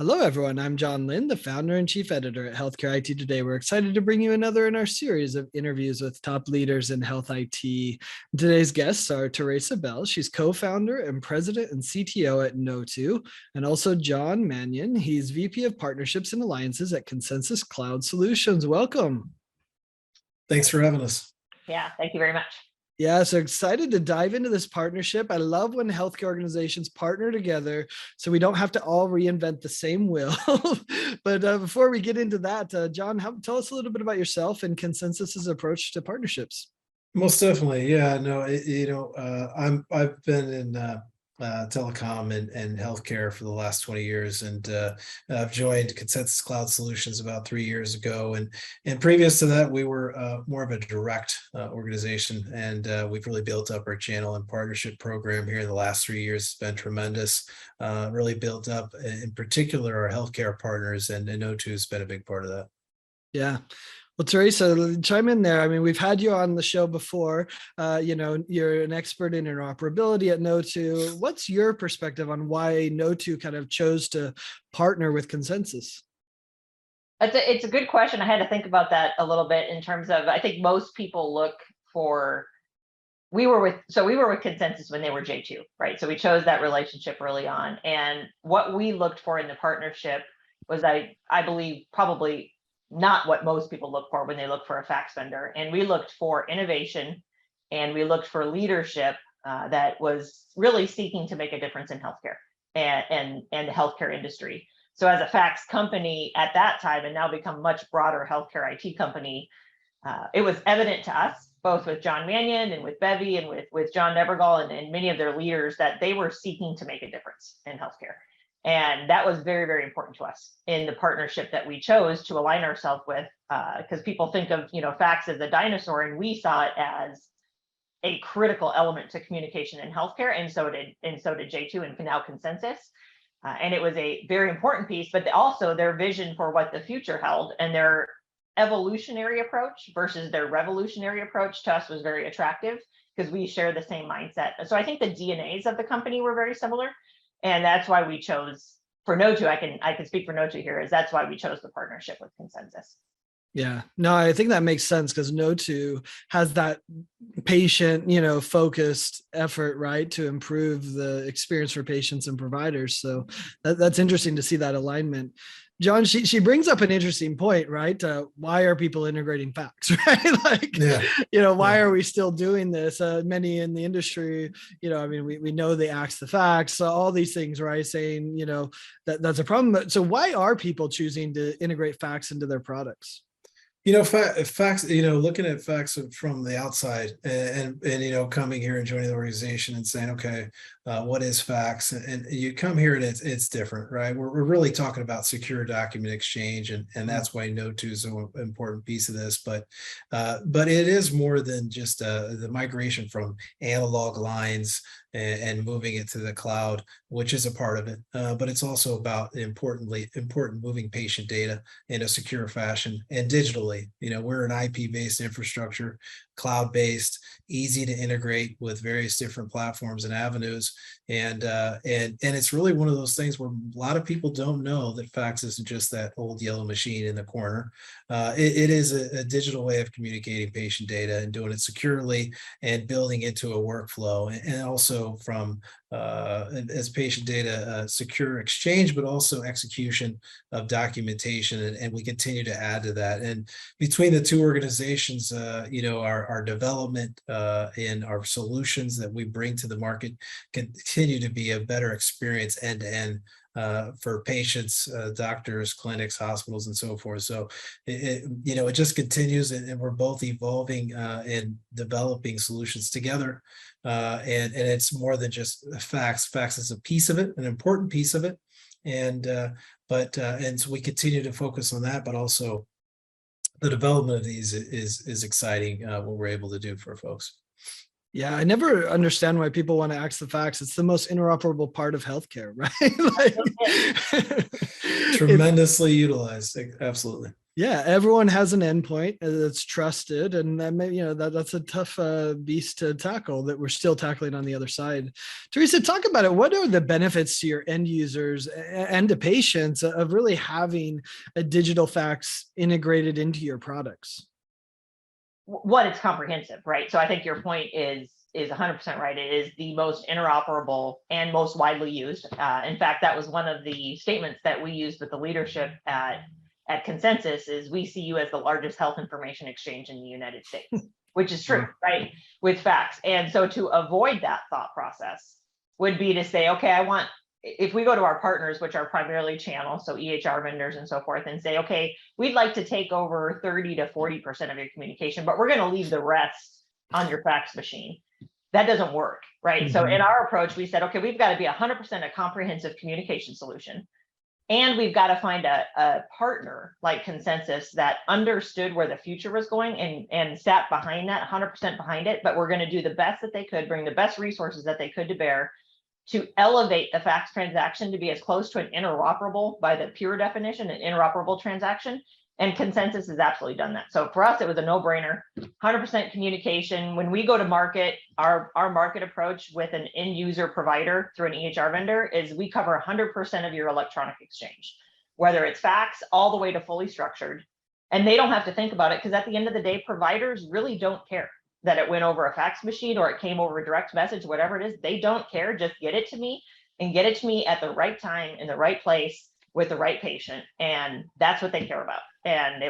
Hello, everyone. I'm John Lynn, the founder and chief editor at Healthcare IT Today. We're excited to bring you another in our series of interviews with top leaders in health IT. Today's guests are Therasa Bell. She's co-founder and president and CTO at Kno2, and also John Mannion. He's VP of Partnerships and Alliances at Consensus Cloud Solutions. Welcome. Thanks for having us. Yeah, thank you very much. Yeah, so excited to dive into this partnership. I love when healthcare organizations partner together so we don't have to all reinvent the same wheel. But before we get into that, John, tell us a little bit about yourself and Consensus's approach to partnerships. Most definitely. Yeah, no, I've been in telecom and healthcare for the last 20 years, and I've joined Consensus Cloud Solutions about 3 years ago. And previous to that, we were more of a direct organization, and we've really built up our channel and partnership program here in the last 3 years. It's been tremendous. Really built up, in particular, our healthcare partners, and Kno2 has been a big part of that. Yeah. Well, Therasa, chime in there. I mean, we've had you on the show before. You're an expert in interoperability at Kno2. What's your perspective on why Kno2 kind of chose to partner with Consensus? It's a good question. I had to think about that a little bit in terms of, I think most people look for, we were with Consensus when they were J2, right? So we chose that relationship early on. And what we looked for in the partnership was, I believe, probably not what most people look for when they look for a fax vendor. And we looked for innovation, and we looked for leadership that was really seeking to make a difference in healthcare and the healthcare industry. So as a fax company at that time, and now become much broader healthcare IT company, it was evident to us, both with John Mannion and with Bevy and with John Nebergall and many of their leaders, that they were seeking to make a difference in healthcare. And that was very, very important to us in the partnership that we chose to align ourselves with, because people think of, fax as a dinosaur, and we saw it as a critical element to communication in healthcare, and so did J2 and now Consensus. And it was a very important piece, but also their vision for what the future held, and their evolutionary approach versus their revolutionary approach to us was very attractive because we share the same mindset. So I think the DNAs of the company were very similar. And that's why we chose, for Kno2, I can speak for Kno2 here, is that's why we chose the partnership with Consensus. Yeah, no, I think that makes sense because Kno2 has that patient, focused effort, right, to improve the experience for patients and providers. So that's interesting to see that alignment. John, she brings up an interesting point, right? Why are people integrating fax, right? Why are we still doing this? Many in the industry, we know they axe the fax, all these things, right? Saying, that's a problem. So why are people choosing to integrate fax into their products? Fax, looking at fax from the outside and coming here and joining the organization and saying, okay, what is fax? And you come here and it's different, right? We're really talking about secure document exchange, and that's why Kno2 is an important piece of this. But it is more than just the migration from analog lines and moving it to the cloud, which is a part of it. But it's also about important moving patient data in a secure fashion and digitally. We're an IP-based infrastructure, cloud-based, easy to integrate with various different platforms and avenues. And it's really one of those things where a lot of people don't know that fax isn't just that old yellow machine in the corner. It is a digital way of communicating patient data and doing it securely and building into a workflow, and also from as patient data secure exchange, but also execution of documentation, and we continue to add to that. And between the two organizations, our development and our solutions that we bring to the market continue to be a better experience end to end for patients, doctors, clinics, hospitals, and so forth. So it just continues, and we're both evolving and developing solutions together. And it's more than just fax. Fax is a piece of it, an important piece of it, and so we continue to focus on that, but also the development of these is exciting. What we're able to do for folks. Yeah, I never understand why people want to axe the fax. It's the most interoperable part of healthcare, right? Tremendously utilized. Absolutely. Yeah, everyone has an endpoint that's trusted, and that may, that's a tough beast to tackle that we're still tackling on the other side. Theresa, talk about it. What are the benefits to your end users and to patients of really having a digital fax integrated into your products? One, it's comprehensive, right? So I think your point is 100% right. It is the most interoperable and most widely used. In fact, that was one of the statements that we used with the leadership at Consensus is we see you as the largest health information exchange in the United States, which is true, right? With fax. And so to avoid that thought process would be to say, okay, if we go to our partners, which are primarily channels, so EHR vendors and so forth, and say, okay, we'd like to take over 30 to 40% of your communication, but we're going to leave the rest on your fax machine. That doesn't work, right? Mm-hmm. So in our approach, we said, okay, we've got to be 100% a comprehensive communication solution. And we've got to find a partner like Consensus that understood where the future was going and sat behind that, 100% behind it. But we're going to do the best that they could, bring the best resources that they could to bear to elevate the fax transaction to be as close to an interoperable, by the pure definition, an interoperable transaction. And Consensus has absolutely done that. So for us, it was a no-brainer, 100% communication. When we go to market, our market approach with an end user provider through an EHR vendor is we cover 100% of your electronic exchange, whether it's fax all the way to fully structured. And they don't have to think about it because at the end of the day, providers really don't care that it went over a fax machine or it came over a direct message, whatever it is. They don't care. Just get it to me and get it to me at the right time in the right place with the right patient. And that's what they care about. And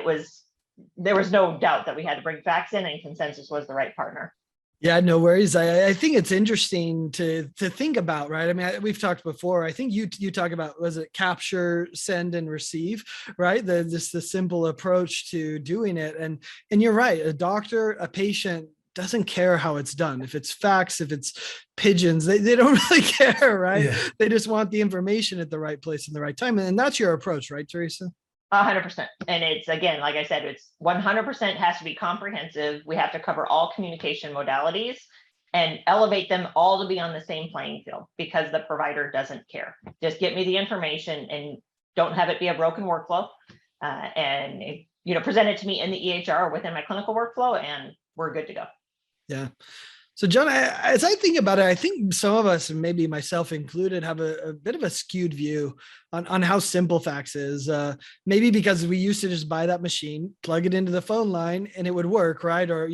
there was no doubt that we had to bring fax in, and Consensus was the right partner. Yeah, no worries. I think it's interesting to think about, right? I mean, we've talked before. I think you talk about, was it capture, send, and receive, right? Just the simple approach to doing it. And you're right. A doctor, a patient doesn't care how it's done. If it's fax, if it's pigeons, they don't really care, right? Yeah. They just want the information at the right place in the right time. And that's your approach, right, Theresa? 100%. And it's, again, like I said, it's 100% has to be comprehensive. We have to cover all communication modalities and elevate them all to be on the same playing field because the provider doesn't care. Just get me the information and don't have it be a broken workflow. And present it to me in the EHR within my clinical workflow, and we're good to go. Yeah. So John, as I think about it, I think some of us, and maybe myself included, have a bit of a skewed view on how simple fax is. Maybe because we used to just buy that machine, plug it into the phone line, and it would work, right? Or,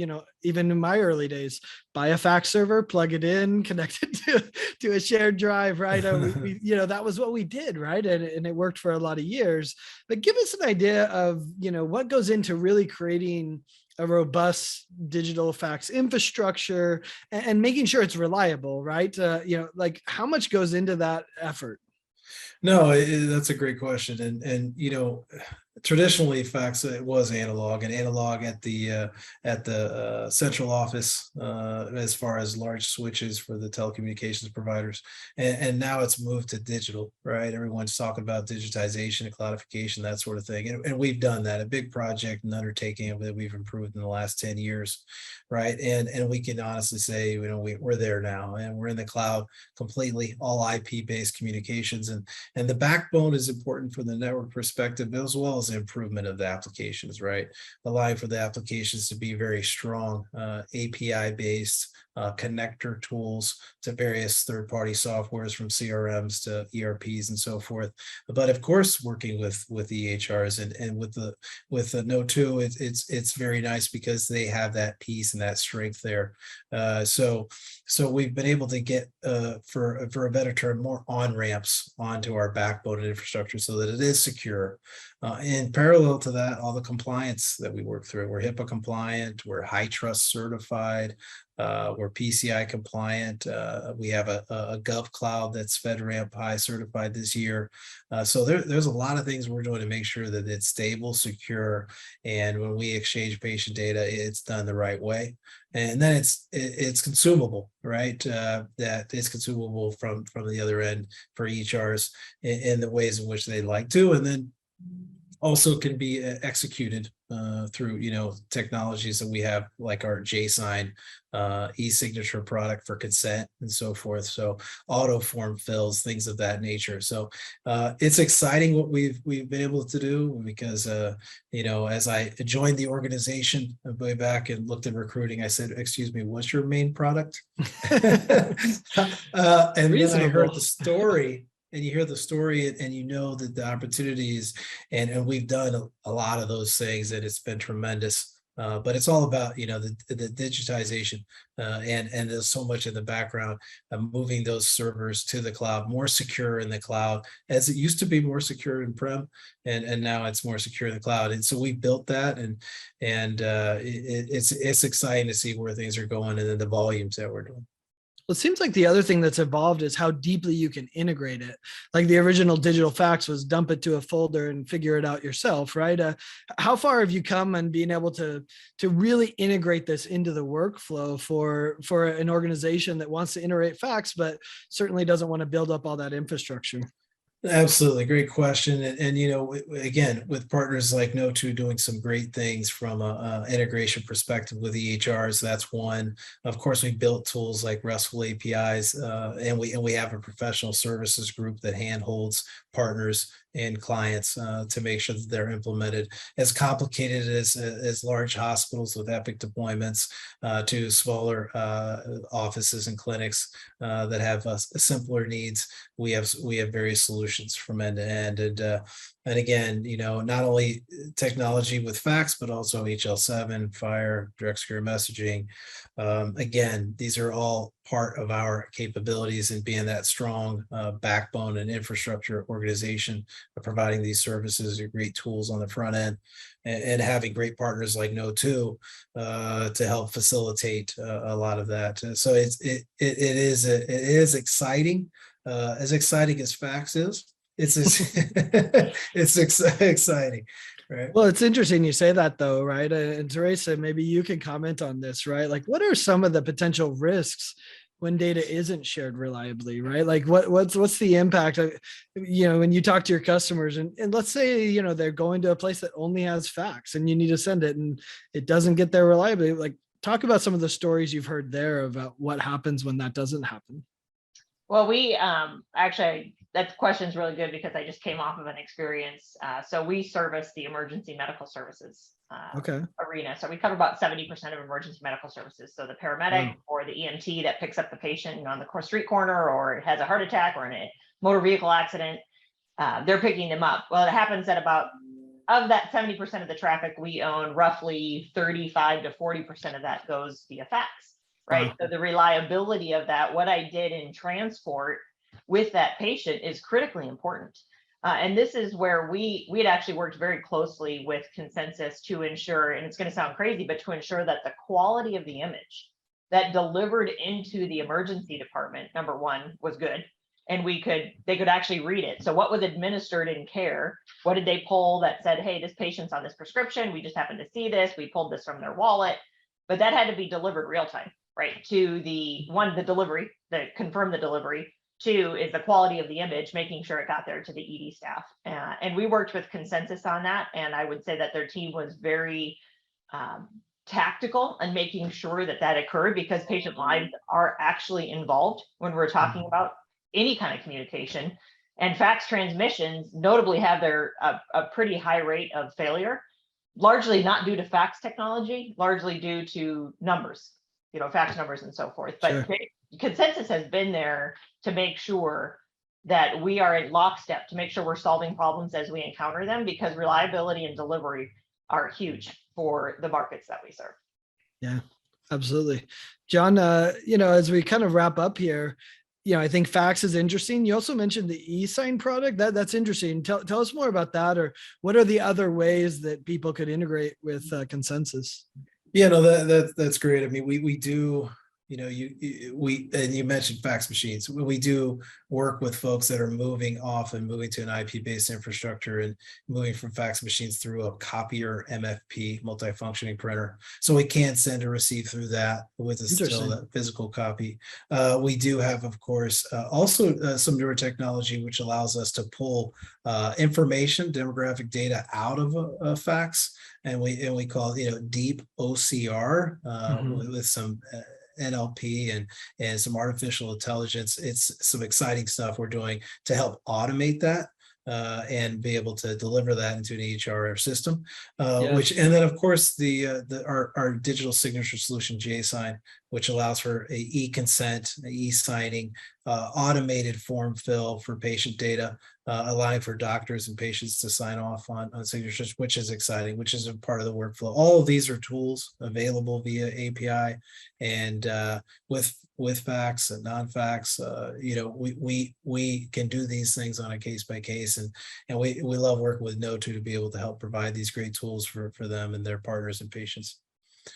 even in my early days, buy a fax server, plug it in, connect it to a shared drive, right? That was what we did, right? And it worked for a lot of years. But give us an idea of, what goes into really creating a robust digital fax infrastructure and making sure it's reliable, right? Like how much goes into that effort? No, that's a great question. And traditionally fax, it was analog at the central office as far as large switches for the telecommunications providers. And now it's moved to digital, right? Everyone's talking about digitization and cloudification, that sort of thing. And we've done that, a big project and undertaking that we've improved in the last 10 years, right? And we can honestly say, we're there now, and we're in the cloud completely, all IP-based communications. And the backbone is important from the network perspective, as well as the improvement of the applications, right? Allowing for the applications to be very strong, API-based, connector tools to various third-party softwares, from CRMs to ERPs and so forth. But of course, working with EHRs and with the Kno2, it's very nice because they have that piece and that strength there. So we've been able to get, for a better term, more on-ramps onto our backbone and infrastructure so that it is secure. In parallel to that, all the compliance that we work through, we're HIPAA compliant, we're HITRUST certified, we're PCI compliant. We have a GovCloud that's FedRAMP High certified this year. So there's a lot of things we're doing to make sure that it's stable, secure, and when we exchange patient data, it's done the right way. And then it's consumable, right? That is consumable from the other end for EHRs in the ways in which they like to. And then also can be executed through, technologies that we have, like our JSign e-signature product for consent and so forth. So auto form fills, things of that nature. So it's exciting what we've been able to do, because as I joined the organization way back and looked at recruiting, I said, "Excuse me, what's your main product?" And then I heard the story. And you hear the story, and that the opportunities, and we've done a lot of those things, and it's been tremendous. But it's all about the digitization, and there's so much in the background of moving those servers to the cloud, more secure in the cloud, as it used to be more secure in prem, and now it's more secure in the cloud. And so we built that, and it's exciting to see where things are going, and then the volumes that we're doing. Well, it seems like the other thing that's evolved is how deeply you can integrate it. Like the original digital fax was dump it to a folder and figure it out yourself, right? How far have you come on being able to really integrate this into the workflow for an organization that wants to integrate fax, but certainly doesn't want to build up all that infrastructure? Absolutely. Great question. And again, with partners like Kno2 doing some great things from a integration perspective with EHRs, that's one. Of course, we built tools like RESTful APIs, and we have a professional services group that handholds partners and clients to make sure that they're implemented. As complicated as large hospitals with Epic deployments to smaller offices and clinics that have simpler needs, we have various solutions from end to end. And again, not only technology with fax, but also HL7, FHIR, direct secure messaging. Again, these are all part of our capabilities in being that strong backbone and infrastructure organization of providing these services and great tools on the front end, and having great partners like Kno2 to help facilitate a lot of that. So it is exciting, as exciting as fax is. It's exciting, right? Well, it's interesting you say that, though, right? And Therasa, maybe you can comment on this, right? Like, what are some of the potential risks when data isn't shared reliably, right? Like, what's the impact of, when you talk to your customers, and let's say they're going to a place that only has fax, and you need to send it, and it doesn't get there reliably. Like, talk about some of the stories you've heard there about what happens when that doesn't happen. Well, we actually, that question is really good because I just came off of an experience. So we service the emergency medical services arena. So we cover about 70% of emergency medical services. So the paramedic or the EMT that picks up the patient on the street corner, or has a heart attack or in a motor vehicle accident, they're picking them up. Well, it happens that of that 70% of the traffic we own, roughly 35 to 40% of that goes via fax. Right. So the reliability of that, what I did in transport with that patient, is critically important. And this is where we had actually worked very closely with Consensus to ensure, and it's going to sound crazy, but to ensure that the quality of the image that delivered into the emergency department, number one, was good. And they could actually read it. So what was administered in care? What did they pull that said, hey, this patient's on this prescription, we just happened to see this, we pulled this from their wallet. But that had to be delivered real time. Right, to the delivery, that confirm the delivery. Two is the quality of the image, making sure it got there to the ED staff. And we worked with Consensus on that. And I would say that their team was very tactical in making sure that occurred, because patient lives are actually involved when we're talking about any kind of communication. And fax transmissions notably have a pretty high rate of failure, largely not due to fax technology, largely due to numbers. Fax numbers and so forth. But Consensus has been there to make sure that we are in lockstep, to make sure we're solving problems as we encounter them, because reliability and delivery are huge for the markets that we serve. Yeah, absolutely. John, as we kind of wrap up here, I think fax is interesting. You also mentioned the e-sign product. That's interesting. Tell us more about that, or what are the other ways that people could integrate with Consensus? Yeah, no, that's great. I mean, we do you mentioned fax machines. We do work with folks that are moving to an IP-based infrastructure and moving from fax machines through a copier MFP, multifunctioning printer. So we can send or receive through that with still that physical copy. We do have, of course, also some newer technology which allows us to pull information, demographic data out of a fax, and we call it, deep OCR with some NLP and some artificial intelligence. It's some exciting stuff we're doing to help automate that and be able to deliver that into an EHR system. And then of course our digital signature solution JSign, which allows for a e-consent, e-signing, automated form fill for patient data, allowing for doctors and patients to sign off on signatures, which is exciting, which is a part of the workflow. All of these are tools available via API, and with fax and non-fax, we can do these things on a case by case, and we love working with Kno2 to be able to help provide these great tools for them and their partners and patients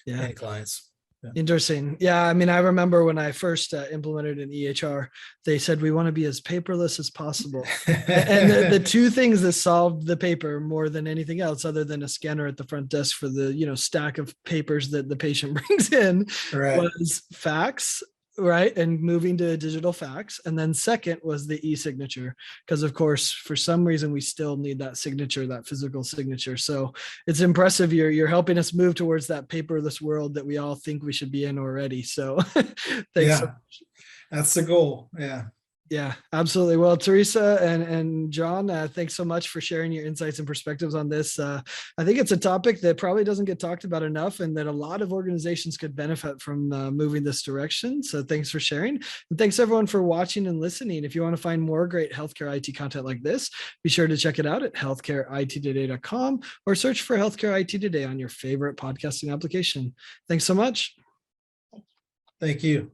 and clients. Interesting. Yeah. I mean, I remember when I first implemented an EHR, they said, we want to be as paperless as possible. And the two things that solved the paper more than anything else, other than a scanner at the front desk for the, stack of papers that the patient brings in, was fax, right? And moving to a digital fax. And then second was the e-signature, because of course, for some reason, we still need that signature, that physical signature. So it's impressive. You're helping us move towards that paperless world that we all think we should be in already. So thanks so much. That's the goal. Yeah, absolutely. Well, Theresa and John, thanks so much for sharing your insights and perspectives on this. I think it's a topic that probably doesn't get talked about enough, and that a lot of organizations could benefit from moving this direction. So thanks for sharing. And thanks everyone for watching and listening. If you want to find more great healthcare IT content like this, be sure to check it out at healthcareittoday.com or search for Healthcare IT Today on your favorite podcasting application. Thanks so much. Thank you.